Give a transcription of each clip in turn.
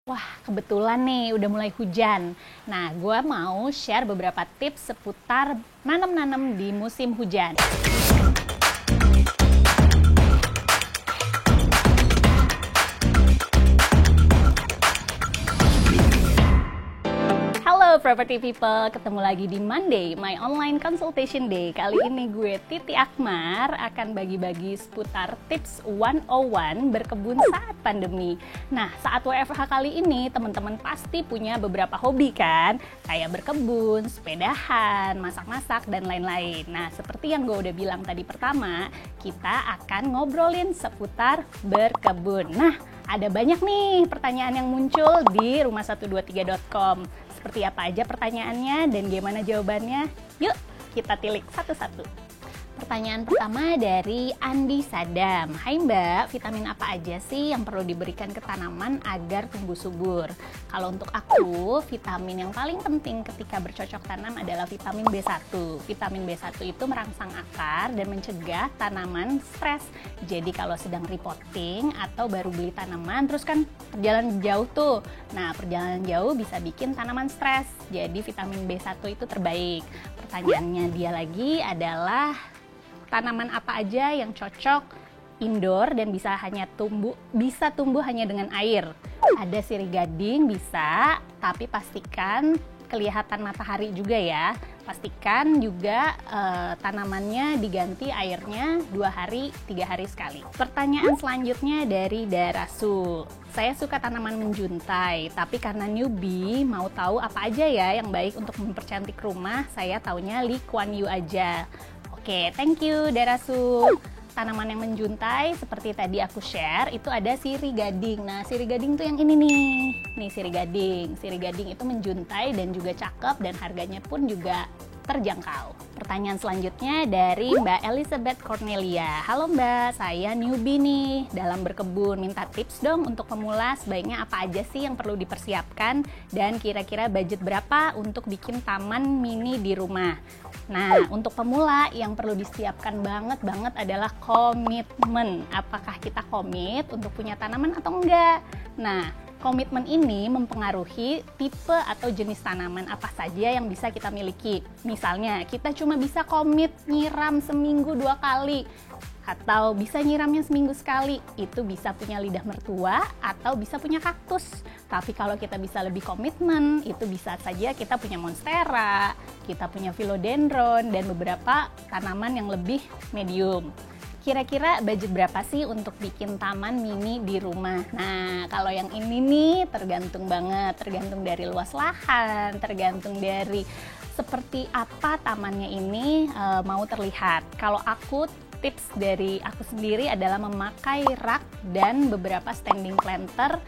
Wah, kebetulan nih udah mulai hujan. Nah, gue mau share beberapa tips seputar nanam-nanam di musim hujan. Halo Property People, ketemu lagi di Monday, my online consultation day. Kali ini gue Titi Akmar akan bagi-bagi seputar tips 101 berkebun saat pandemi. Nah, saat WFH kali ini teman-teman pasti punya beberapa hobi kan? Kayak berkebun, sepedahan, masak-masak, dan lain-lain. Nah, seperti yang gue udah bilang tadi pertama, kita akan ngobrolin seputar berkebun. Nah, ada banyak nih pertanyaan yang muncul di rumah123.com. Seperti apa aja pertanyaannya dan gimana jawabannya? Yuk kita tilik satu-satu. Pertanyaan pertama dari Andi Sadam. Hai Mbak, vitamin apa aja sih yang perlu diberikan ke tanaman agar tumbuh subur? Kalau untuk aku, vitamin yang paling penting ketika bercocok tanam adalah vitamin B1. Vitamin B1 itu merangsang akar dan mencegah tanaman stres. Jadi kalau sedang repotting atau baru beli tanaman, terus kan perjalanan jauh tuh. Nah, perjalanan jauh bisa bikin tanaman stres. Jadi vitamin B1 itu terbaik. Pertanyaannya dia lagi adalah tanaman apa aja yang cocok indoor dan bisa tumbuh hanya dengan air. Ada sirih gading bisa, tapi pastikan kelihatan matahari juga ya. Pastikan juga tanamannya diganti airnya 2 hari, 3 hari sekali. Pertanyaan selanjutnya dari Darasu. Saya suka tanaman menjuntai, tapi karena newbie mau tahu apa aja ya yang baik untuk mempercantik rumah, saya taunya Lee Kuan Yew aja. Oke, thank you Darasu. Tanaman yang menjuntai seperti tadi aku share itu ada sirih gading. Nah, sirih gading tuh yang ini nih. Nih sirih gading. Sirih gading itu menjuntai dan juga cakep dan harganya pun juga terjangkau. Pertanyaan selanjutnya dari Mbak Elizabeth Cornelia. Halo Mbak, saya newbie nih dalam berkebun. Minta tips dong untuk pemula, sebaiknya apa aja sih yang perlu dipersiapkan dan kira-kira budget berapa untuk bikin taman mini di rumah. Nah, untuk pemula yang perlu disiapkan banget adalah komitmen. Apakah kita komit untuk punya tanaman atau enggak? Nah, komitmen ini mempengaruhi tipe atau jenis tanaman apa saja yang bisa kita miliki. Misalnya, kita cuma bisa komit nyiram seminggu 2 kali, atau bisa nyiramnya seminggu sekali. Itu bisa punya lidah mertua atau bisa punya kaktus. Tapi kalau kita bisa lebih komitmen, itu bisa saja kita punya monstera, kita punya philodendron, dan beberapa tanaman yang lebih medium. Kira-kira budget berapa sih untuk bikin taman mini di rumah? Nah, kalau yang ini nih tergantung banget, tergantung dari luas lahan, tergantung dari seperti apa tamannya ini mau terlihat. Kalau aku, tips dari aku sendiri adalah memakai rak dan beberapa standing planter.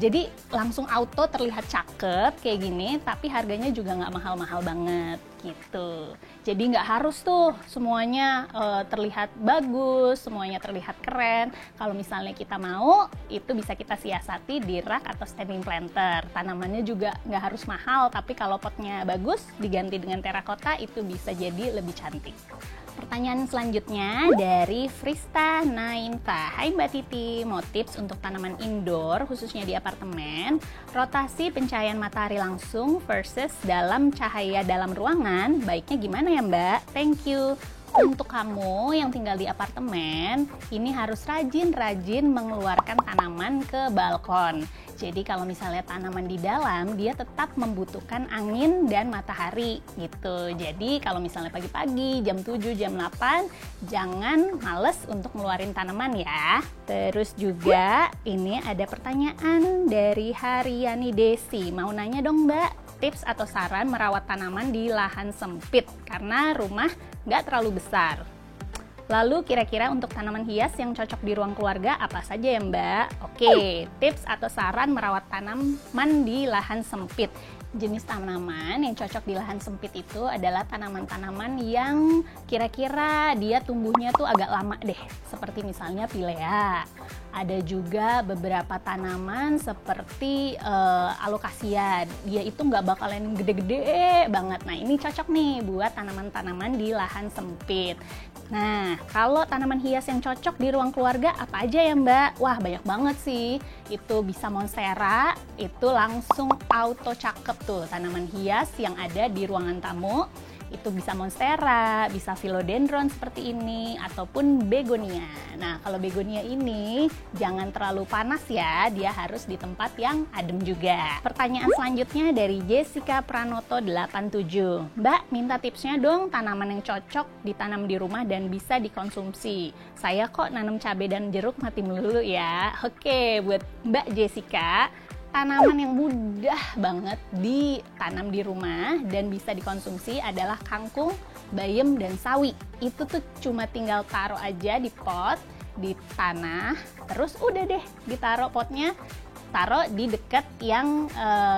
Jadi langsung auto terlihat cakep kayak gini, tapi harganya juga nggak mahal-mahal banget gitu. Jadi nggak harus tuh semuanya terlihat bagus, semuanya terlihat keren. Kalau misalnya kita mau, itu bisa kita siasati di rak atau standing planter. Tanamannya juga nggak harus mahal, tapi kalau potnya bagus diganti dengan terakota itu bisa jadi lebih cantik. Pertanyaan selanjutnya dari Frista Nainta. Hai Mbak Titi, mau tips untuk tanaman indoor khususnya di apartemen, rotasi pencahayaan matahari langsung versus dalam cahaya dalam ruangan, baiknya gimana ya Mbak? Thank you. Untuk kamu yang tinggal di apartemen, ini harus rajin-rajin mengeluarkan tanaman ke balkon. Jadi kalau misalnya tanaman di dalam, dia tetap membutuhkan angin dan matahari gitu. Jadi kalau misalnya pagi-pagi, jam 7, jam 8, jangan males untuk ngeluarin tanaman ya. Terus juga ini ada pertanyaan dari Haryani Desi. Mau nanya dong Mbak, tips atau saran merawat tanaman di lahan sempit karena rumah nggak terlalu besar. Lalu kira-kira untuk tanaman hias yang cocok di ruang keluarga apa saja ya Mbak? Oke, tips atau saran merawat tanaman di lahan sempit. Jenis tanaman yang cocok di lahan sempit itu adalah tanaman-tanaman yang kira-kira dia tumbuhnya tuh agak lama deh. Seperti misalnya pilea Ada juga beberapa tanaman seperti alocasia, dia itu nggak bakalan gede-gede banget. Nah ini cocok nih buat tanaman-tanaman di lahan sempit. Nah kalau tanaman hias yang cocok di ruang keluarga apa aja ya Mbak? Wah banyak banget sih. Itu bisa monstera, itu langsung auto cakep tuh tanaman hias yang ada di ruangan tamu. Itu bisa monstera, bisa philodendron seperti ini, ataupun begonia. Nah, kalau begonia ini jangan terlalu panas ya, dia harus di tempat yang adem juga. Pertanyaan selanjutnya dari Jessica Pranoto 87. Mbak, minta tipsnya dong tanaman yang cocok ditanam di rumah dan bisa dikonsumsi. Saya kok nanam cabai dan jeruk mati melulu ya. Oke, buat Mbak Jessica, tanaman yang mudah banget ditanam di rumah dan bisa dikonsumsi adalah kangkung, bayam, dan sawi. Itu tuh cuma tinggal taruh aja di pot, di tanah, terus udah deh ditaruh potnya, taruh di dekat yang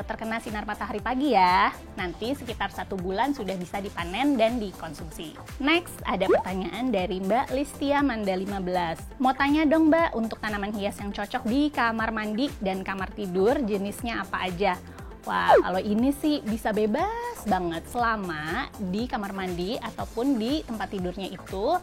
terkena sinar matahari pagi ya. Nanti sekitar 1 bulan sudah bisa dipanen dan dikonsumsi. Next, ada pertanyaan dari Mbak Listia Manda 15. Mau tanya dong Mbak, untuk tanaman hias yang cocok di kamar mandi dan kamar tidur jenisnya apa aja? Wah, kalau ini sih bisa bebas banget selama di kamar mandi ataupun di tempat tidurnya itu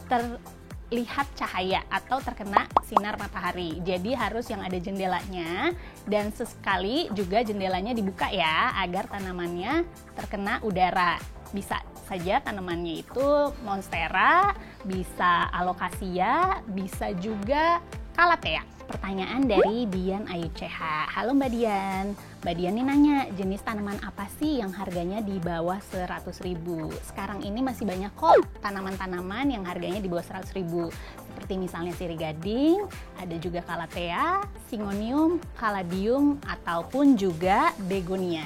terlihat cahaya atau terkena sinar matahari. Jadi harus yang ada jendelanya dan sesekali juga jendelanya dibuka ya agar tanamannya terkena udara. Bisa saja tanamannya itu monstera, bisa alocasia, bisa juga calathea. Pertanyaan dari Dian Ayu CH. Halo Mbak Dian. Mbak Dian nih nanya, jenis tanaman apa sih yang harganya di bawah 100.000? Sekarang ini masih banyak kok tanaman-tanaman yang harganya di bawah 100.000. Seperti misalnya sirih gading, ada juga calathea, syngonium, caladium, ataupun juga begonia.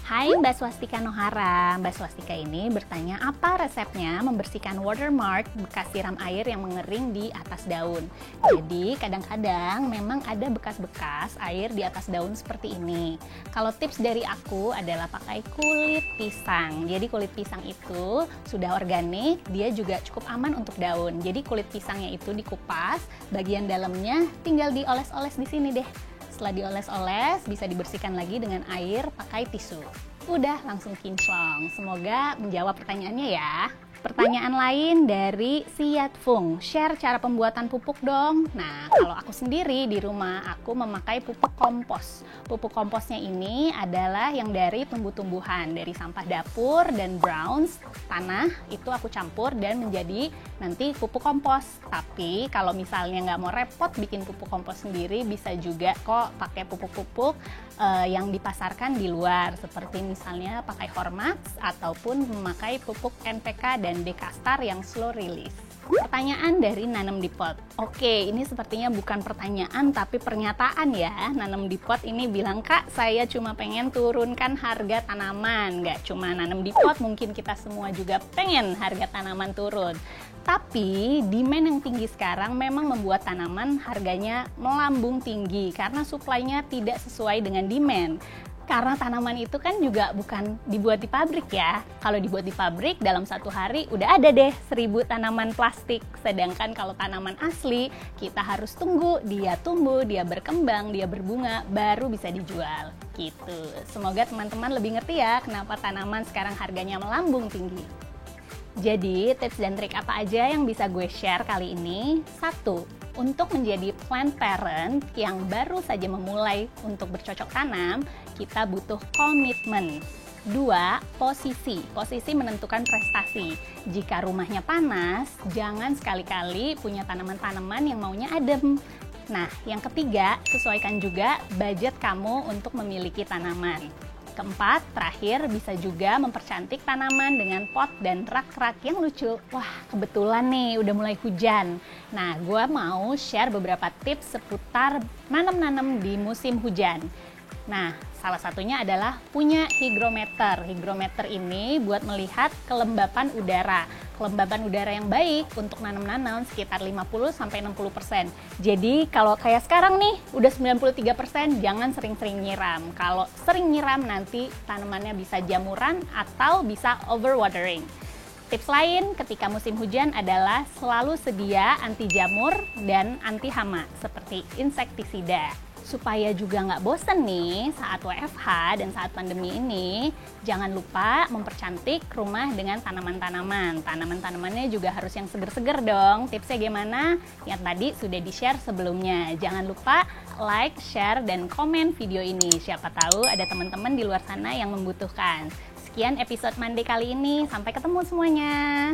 Hai Mbak Swastika Nohara, Mbak Swastika ini bertanya apa resepnya membersihkan watermark bekas siram air yang mengering di atas daun. Jadi kadang-kadang memang ada bekas-bekas air di atas daun seperti ini. Kalau tips dari aku adalah pakai kulit pisang. Jadi kulit pisang itu sudah organik, dia juga cukup aman untuk daun. Jadi kulit pisangnya itu dikupas, bagian dalamnya tinggal dioles-oles di sini deh. Setelah dioles-oles, bisa dibersihkan lagi dengan air pakai tisu. Udah, langsung kinclong. Semoga menjawab pertanyaannya ya. Pertanyaan lain dari Siat Fung, share cara pembuatan pupuk dong. Nah, kalau aku sendiri di rumah, aku memakai pupuk kompos. Pupuk komposnya ini adalah yang dari tumbuh-tumbuhan, dari sampah dapur dan browns, tanah, itu aku campur dan menjadi nanti pupuk kompos. Tapi kalau misalnya nggak mau repot bikin pupuk kompos sendiri, bisa juga kok pakai pupuk-pupuk yang dipasarkan di luar, seperti misalnya pakai Hormax ataupun memakai pupuk NPK dan Dekastar yang slow release. Pertanyaan dari nanam di pot. Oke, ini sepertinya bukan pertanyaan tapi pernyataan ya. Nanam di pot ini bilang, Kak, saya cuma pengen turunkan harga tanaman. Nggak cuma nanam di pot, mungkin kita semua juga pengen harga tanaman turun. Tapi demand yang tinggi sekarang memang membuat tanaman harganya melambung tinggi karena suplainya tidak sesuai dengan demand. Karena tanaman itu kan juga bukan dibuat di pabrik ya. Kalau dibuat di pabrik dalam 1 hari udah ada deh 1000 tanaman plastik. Sedangkan kalau tanaman asli kita harus tunggu dia tumbuh, dia berkembang, dia berbunga baru bisa dijual gitu. Semoga teman-teman lebih ngerti ya kenapa tanaman sekarang harganya melambung tinggi. Jadi tips dan trik apa aja yang bisa gue share kali ini? 1. Untuk menjadi plant parent yang baru saja memulai untuk bercocok tanam, kita butuh komitmen. 2. Posisi. Posisi menentukan prestasi. Jika rumahnya panas, jangan sekali-kali punya tanaman-tanaman yang maunya adem. Nah, yang ketiga, sesuaikan juga budget kamu untuk memiliki tanaman. Keempat, terakhir bisa juga mempercantik tanaman dengan pot dan rak-rak yang lucu. Wah, kebetulan nih udah mulai hujan. Nah, gue mau share beberapa tips seputar nanam-nanam di musim hujan. Nah, salah satunya adalah punya hygrometer. Hygrometer ini buat melihat kelembapan udara. Kelembapan udara yang baik untuk nanam-nanam sekitar 50-60%. Jadi kalau kayak sekarang nih udah 93%, jangan sering-sering nyiram. Kalau sering nyiram nanti tanamannya bisa jamuran atau bisa overwatering. Tips lain ketika musim hujan adalah selalu sedia anti jamur dan anti hama seperti insektisida. Supaya juga nggak bosen nih saat WFH dan saat pandemi ini, jangan lupa mempercantik rumah dengan tanaman-tanaman. Tanaman-tanamannya juga harus yang seger-seger dong. Tipsnya gimana? Yang tadi sudah di-share sebelumnya. Jangan lupa like, share, dan komen video ini. Siapa tahu ada teman-teman di luar sana yang membutuhkan. Sekian episode Monday kali ini. Sampai ketemu semuanya.